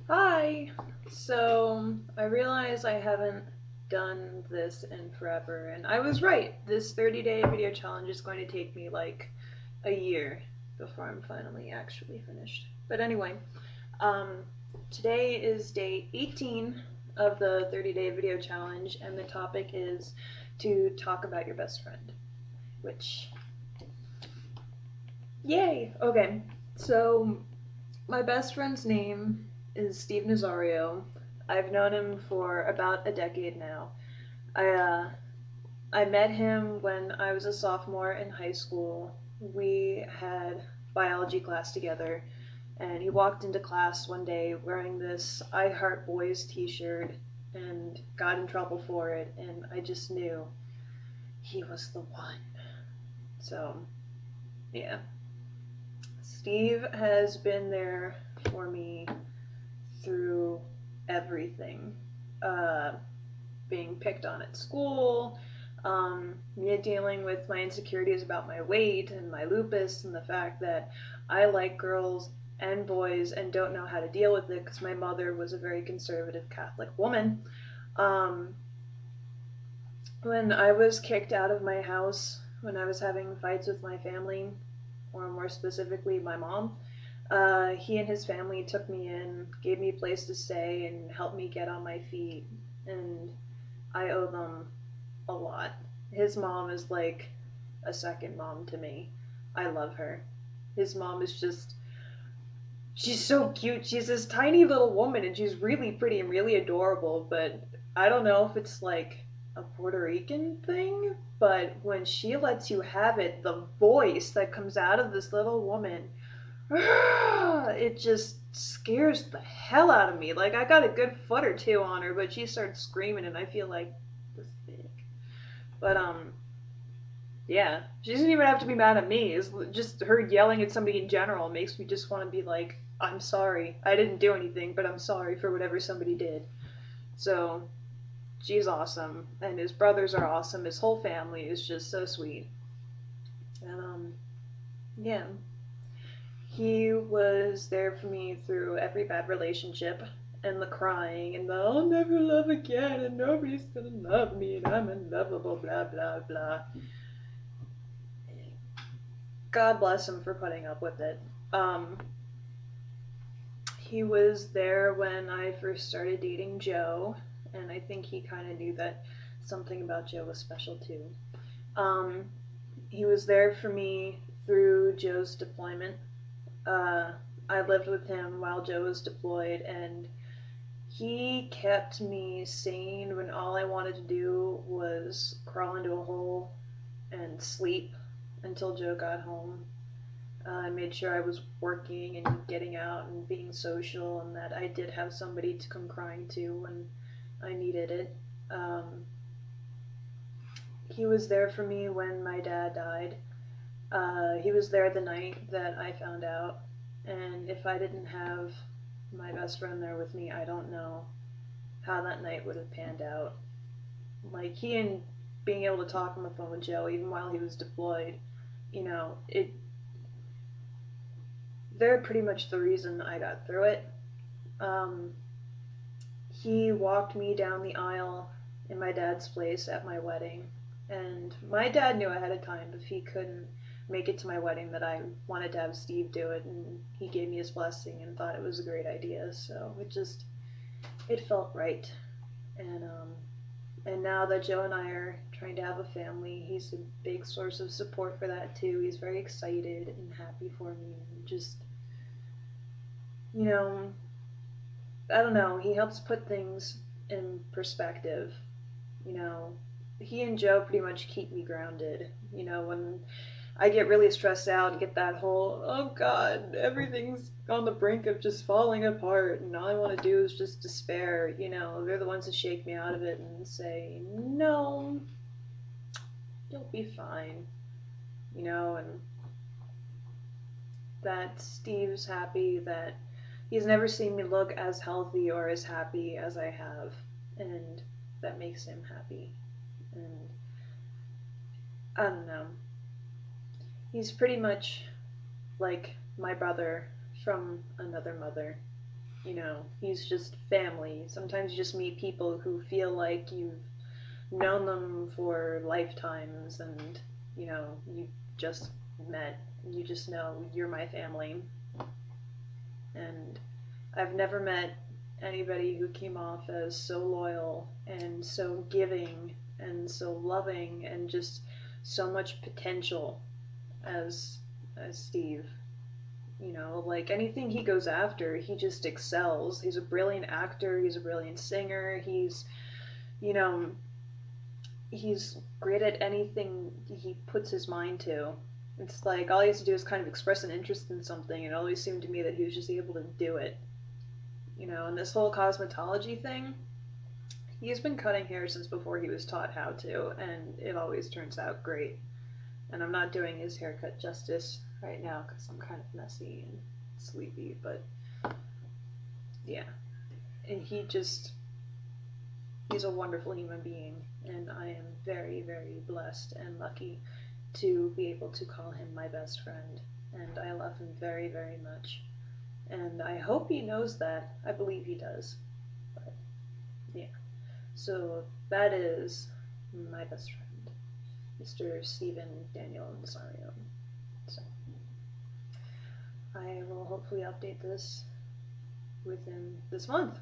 Hi! So, I realize I haven't done this in forever, and I was right. This 30-day video challenge is going to take me like a year before I'm finally actually finished. But anyway, um, today is day 18 of the 30-day video challenge, and the topic is to talk about your best friend, which, yay! Okay, so my best friend's name is Steve Nazario. I've known him for about a decade now. I uh, I met him when I was a sophomore in high school. We had biology class together, and he walked into class one day wearing this I Heart Boys T-shirt and got in trouble for it, and I just knew he was the one. So yeah, Steve has been there for me through everything. Uh, Being picked on at school, me dealing with my insecurities about my weight and my lupus, and the fact that I like girls and boys and don't know how to deal with it because my mother was a very conservative Catholic woman. Um, when I was kicked out of my house, when I was having fights with my family, or more specifically my mom, he and his family took me in, gave me a place to stay, and helped me get on my feet. And I owe them a lot. His mom is like a second mom to me. I love her. His mom is just, she's so cute. She's this tiny little woman and she's really pretty and really adorable, but I don't know if it's like a Puerto Rican thing, but when she lets you have it, the voice that comes out of this little woman, it just scares the hell out of me. Like, I got a good foot or two on her, but she starts screaming and I feel like this big. But yeah, she doesn't even have to be mad at me. It's just her yelling at somebody in general makes me just want to be like, I'm sorry. I didn't do anything, but I'm sorry for whatever somebody did. So she's awesome, and his brothers are awesome. His whole family is just so sweet. And yeah, he was there for me through every bad relationship and the crying and the I'll never love again and nobody's gonna love me and I'm unlovable, blah blah blah. God bless him for putting up with it. Um, he was there when I first started dating Joe, and I think he kind of knew that something about Joe was special too. Um, he was there for me through Joe's deployment. Uh, I lived with him while Joe was deployed, and he kept me sane when all I wanted to do was crawl into a hole and sleep until Joe got home. I made sure I was working and getting out and being social, and that I did have somebody to come crying to when I needed it. Um, he was there for me when my dad died. He was there the night that I found out, and if I didn't have my best friend there with me, I don't know how that night would have panned out. Like, he and being able to talk on the phone with Joe, even while he was deployed, it they're pretty much the reason I got through it. Um, he walked me down the aisle in my dad's place at my wedding. And my dad knew ahead of time if he couldn't make it to my wedding that I wanted to have Steve do it, and he gave me his blessing and thought it was a great idea. So it felt right. And and now that Joe and I are trying to have a family, he's a big source of support for that too. He's very excited and happy for me, and just, you know, I don't know, he helps put things in perspective. You know, he and Joe pretty much keep me grounded. When I get really stressed out and get that whole, oh God, everything's on the brink of just falling apart and all I want to do is just despair, they're the ones that shake me out of it and say, no, you'll be fine, and that Steve's happy that he's never seen me look as healthy or as happy as I have, and that makes him happy. And I don't know. He's pretty much like my brother from another mother. he's just family. Sometimes you just meet people who feel like you've known them for lifetimes, and you just met. You just know you're my family. And I've never met anybody who came off as so loyal and so giving and so loving and just so much potential as Steve. Like anything he goes after, he just excels. He's a brilliant actor, he's a brilliant singer, you know, he's great at anything he puts his mind to. It's like all he has to do is kind of express an interest in something, and it always seemed to me that he was just able to do it. And this whole cosmetology thing, he's been cutting hair since before he was taught how to, and it always turns out great. And I'm not doing his haircut justice right now because I'm kind of messy and sleepy, but yeah. And he's a wonderful human being, and I am very, very blessed and lucky to be able to call him my best friend. And I love him very, very much. And I hope he knows that. I believe he does. But yeah. So that is my best friend, Mr. Stephen Daniel Nazario. So I will hopefully update this within this month.